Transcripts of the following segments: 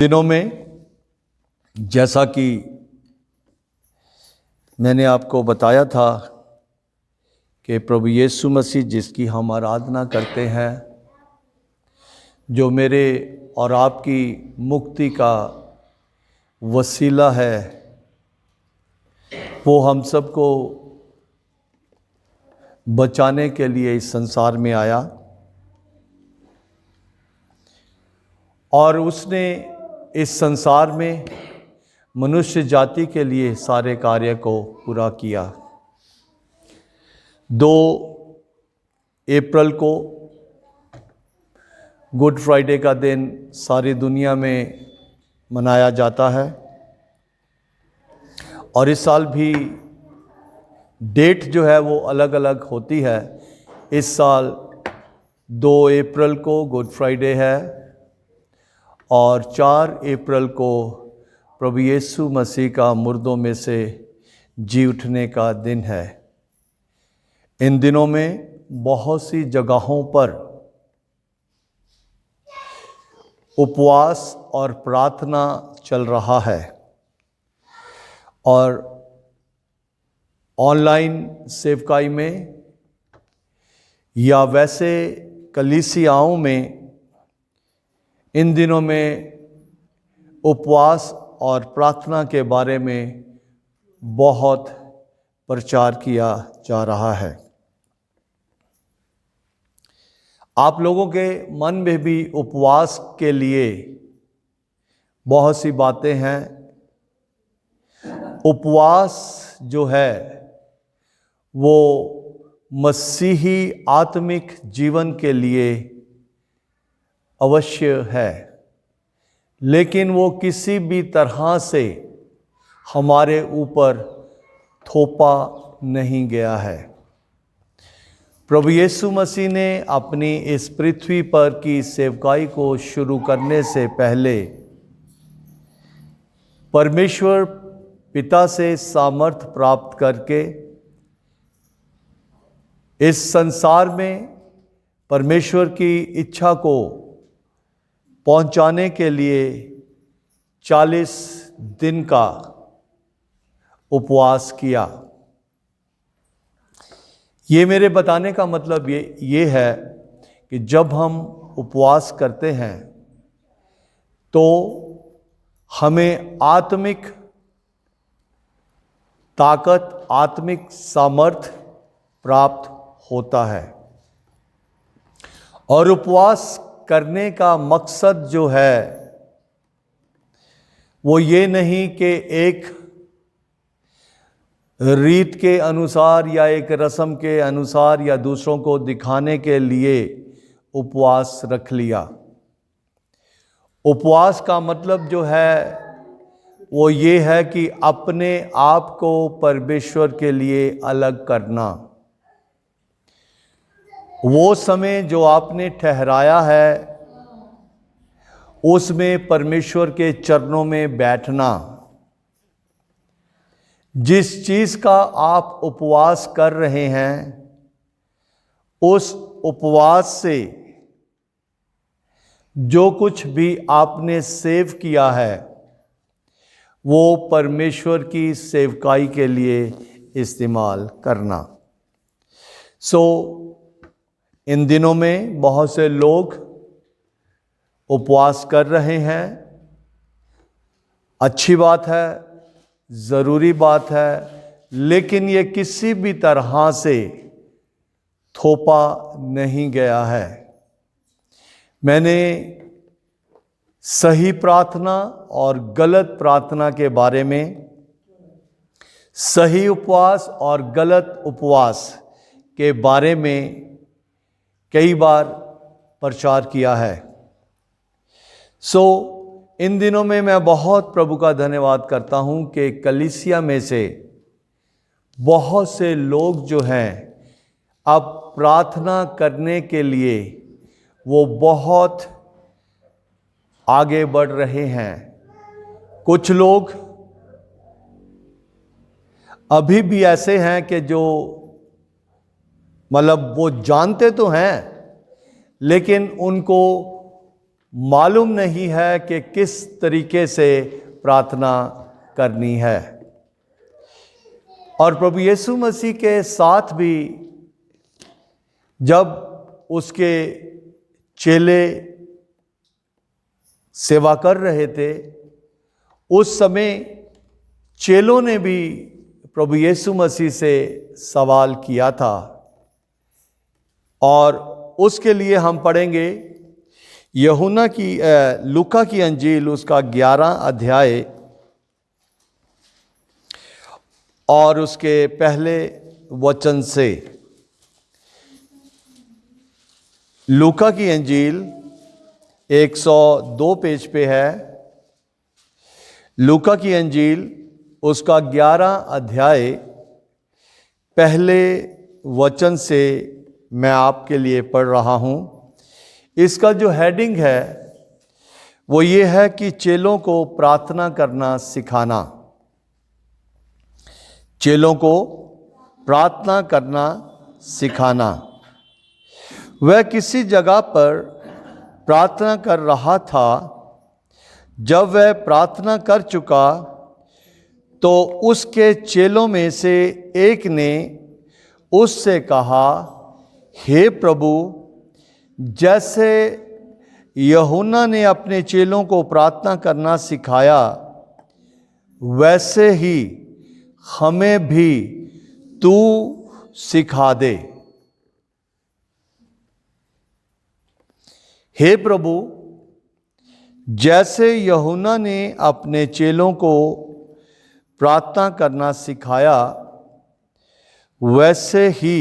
दिनों में जैसा कि मैंने आपको बताया था कि प्रभु यीशु मसीह जिसकी हम आराधना करते हैं, जो मेरे और आपकी मुक्ति का वसीला है, वो हम सबको बचाने के लिए इस संसार में आया और उसने इस संसार में मनुष्य जाति के लिए सारे कार्य को पूरा किया। 2 अप्रैल को गुड फ्राइडे का दिन सारी दुनिया में मनाया जाता है और इस साल भी डेट जो है वो अलग अलग होती है। इस साल 2 अप्रैल को गुड फ्राइडे है और 4 अप्रैल को प्रभु यीशु मसीह का मुर्दों में से जी उठने का दिन है। इन दिनों में बहुत सी जगहों पर उपवास और प्रार्थना चल रहा है और ऑनलाइन सेवकाई में या वैसे कलीसियाओं में इन दिनों में उपवास और प्रार्थना के बारे में बहुत प्रचार किया जा रहा है। आप लोगों के मन में भी उपवास के लिए बहुत सी बातें हैं। उपवास जो है वो मसीही आत्मिक जीवन के लिए अवश्य है, लेकिन वो किसी भी तरह से हमारे ऊपर थोपा नहीं गया है। प्रभु यीशु मसीह ने अपनी इस पृथ्वी पर की सेवकाई को शुरू करने से पहले परमेश्वर पिता से सामर्थ प्राप्त करके इस संसार में परमेश्वर की इच्छा को पहुंचाने के लिए 40 दिन का उपवास किया। ये मेरे बताने का मतलब ये है कि जब हम उपवास करते हैं तो हमें आत्मिक ताकत, आत्मिक सामर्थ प्राप्त होता है और उपवास करने का मकसद जो है वो ये नहीं कि एक रीत के अनुसार या एक रस्म के अनुसार या दूसरों को दिखाने के लिए उपवास रख लिया। उपवास का मतलब जो है वो ये है कि अपने आप को परमेश्वर के लिए अलग करना। वो समय जो आपने ठहराया है उसमें परमेश्वर के चरणों में बैठना। जिस चीज़ का आप उपवास कर रहे हैं उस उपवास से जो कुछ भी आपने सेव किया है वो परमेश्वर की सेवकाई के लिए इस्तेमाल करना। इन दिनों में बहुत से लोग उपवास कर रहे हैं। अच्छी बात है, ज़रूरी बात है, लेकिन ये किसी भी तरह से थोपा नहीं गया है। मैंने सही प्रार्थना और गलत प्रार्थना के बारे में, सही उपवास और गलत उपवास के बारे में कई बार प्रचार किया है। इन दिनों में मैं बहुत प्रभु का धन्यवाद करता हूं कि कलीसिया में से बहुत से लोग जो हैं अब प्रार्थना करने के लिए वो बहुत आगे बढ़ रहे हैं। कुछ लोग अभी भी ऐसे हैं कि जो मतलब वो जानते तो हैं लेकिन उनको मालूम नहीं है कि किस तरीके से प्रार्थना करनी है। और प्रभु यीशु मसीह के साथ भी जब उसके चेले सेवा कर रहे थे, उस समय चेलों ने भी प्रभु यीशु मसीह से सवाल किया था। और उसके लिए हम पढ़ेंगे लूका की अंजील उसका 11 अध्याय और उसके पहले वचन से। लूका की अंजील 102 पेज पे है। लूका की अंजील उसका 11 अध्याय पहले वचन से मैं आपके लिए पढ़ रहा हूँ। इसका जो हेडिंग है वो ये है कि चेलों को प्रार्थना करना सिखाना। चेलों को प्रार्थना करना सिखाना। वह किसी जगह पर प्रार्थना कर रहा था। जब वह प्रार्थना कर चुका तो उसके चेलों में से एक ने उससे कहा, हे प्रभु, जैसे यूहन्ना ने अपने चेलों को प्रार्थना करना सिखाया, वैसे ही हमें भी तू सिखा दे। हे प्रभु, जैसे यूहन्ना ने अपने चेलों को प्रार्थना करना सिखाया, वैसे ही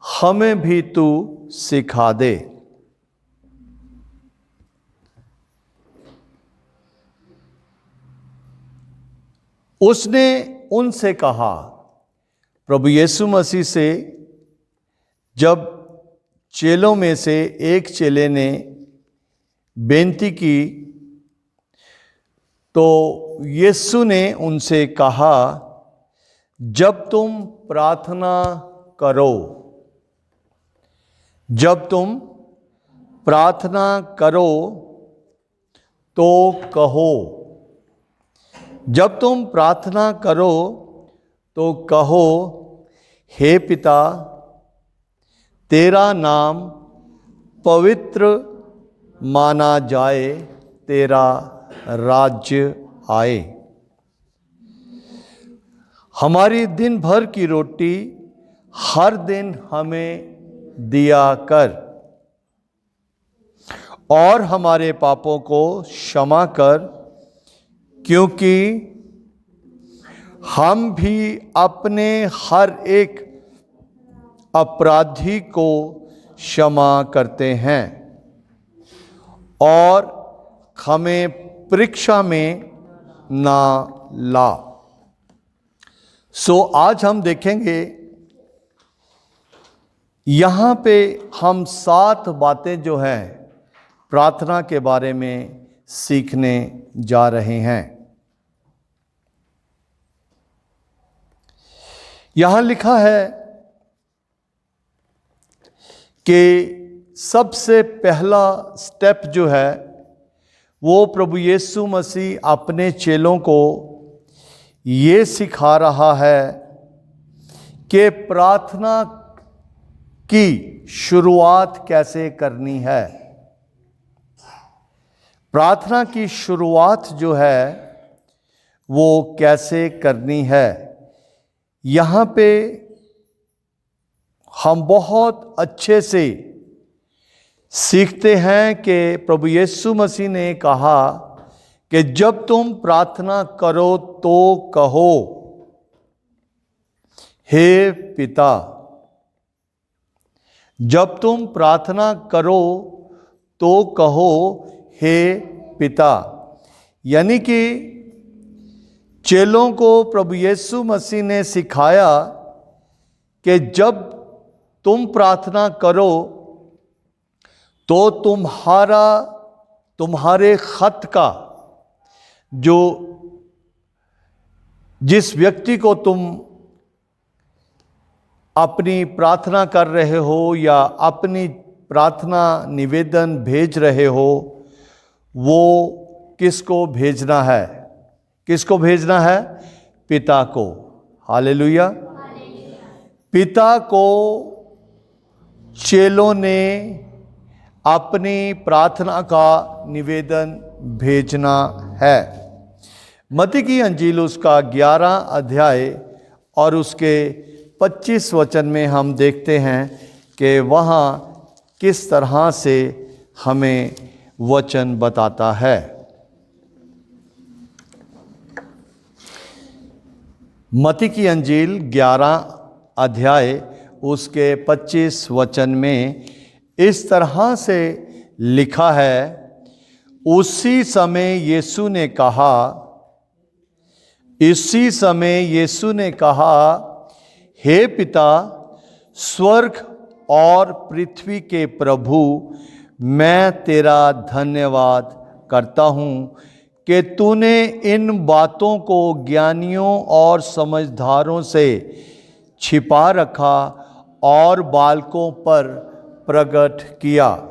हमें भी तू सिखा दे। उसने उनसे कहा, प्रभु यीशु मसीह से जब चेलों में से एक चेले ने बेनती की तो यीशु ने उनसे कहा, जब तुम प्रार्थना करो, जब तुम प्रार्थना करो तो कहो, जब तुम प्रार्थना करो तो कहो, हे पिता, तेरा नाम पवित्र माना जाए, तेरा राज्य आए। हमारी दिन भर की रोटी हर दिन हमें दिया कर, और हमारे पापों को क्षमा कर, क्योंकि हम भी अपने हर एक अपराधी को क्षमा करते हैं, और हमें परीक्षा में ना ला। सो आज हम देखेंगे, यहाँ पे हम 7 बातें जो हैं प्रार्थना के बारे में सीखने जा रहे हैं। यहाँ लिखा है कि सबसे पहला स्टेप जो है वो प्रभु यीशु मसीह अपने चेलों को ये सिखा रहा है कि प्रार्थना की शुरुआत कैसे करनी है। प्रार्थना की शुरुआत जो है वो कैसे करनी है। यहाँ पे हम बहुत अच्छे से सीखते हैं कि प्रभु यीशु मसीह ने कहा कि जब तुम प्रार्थना करो तो कहो, हे पिता। जब तुम प्रार्थना करो तो कहो, हे पिता। यानी कि चेलों को प्रभु यीशु मसीह ने सिखाया कि जब तुम प्रार्थना करो तो तुम्हारे खत का जिस व्यक्ति को तुम अपनी प्रार्थना कर रहे हो या अपनी प्रार्थना निवेदन भेज रहे हो वो किसको भेजना है? किसको भेजना है? पिता को। हालेलुया। पिता को चेलों ने अपनी प्रार्थना का निवेदन भेजना है। मत्ती की अंजील उसका 11 अध्याय और उसके 25 वचन में हम देखते हैं कि वहाँ किस तरह से हमें वचन बताता है। मत्ती की अंजील 11 अध्याय उसके 25 वचन में इस तरह से लिखा है, उसी समय यीशु ने कहा, हे पिता, स्वर्ग और पृथ्वी के प्रभु, मैं तेरा धन्यवाद करता हूँ कि तूने इन बातों को ज्ञानियों और समझदारों से छिपा रखा और बालकों पर प्रकट किया।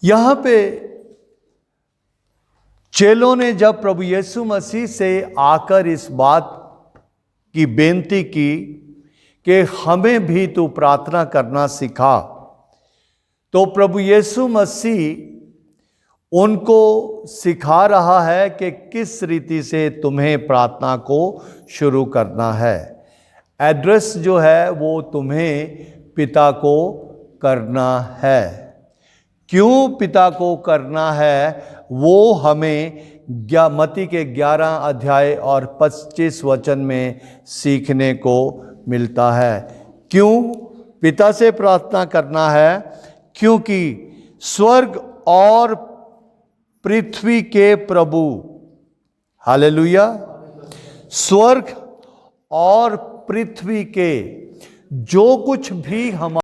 यहाँ पे चेलों ने जब प्रभु यीशु मसीह से आकर इस बात की बेनती की कि हमें भी तू प्रार्थना करना सिखा, तो प्रभु यीशु मसीह उनको सिखा रहा है कि किस रीति से तुम्हें प्रार्थना को शुरू करना है। एड्रेस जो है वो तुम्हें पिता को करना है। क्यों पिता को करना है वो हमें मत्ती के 11 अध्याय और 25 वचन में सीखने को मिलता है। क्यों पिता से प्रार्थना करना है? क्योंकि स्वर्ग और पृथ्वी के प्रभु, हालेलुया, स्वर्ग और पृथ्वी के जो कुछ भी हमारे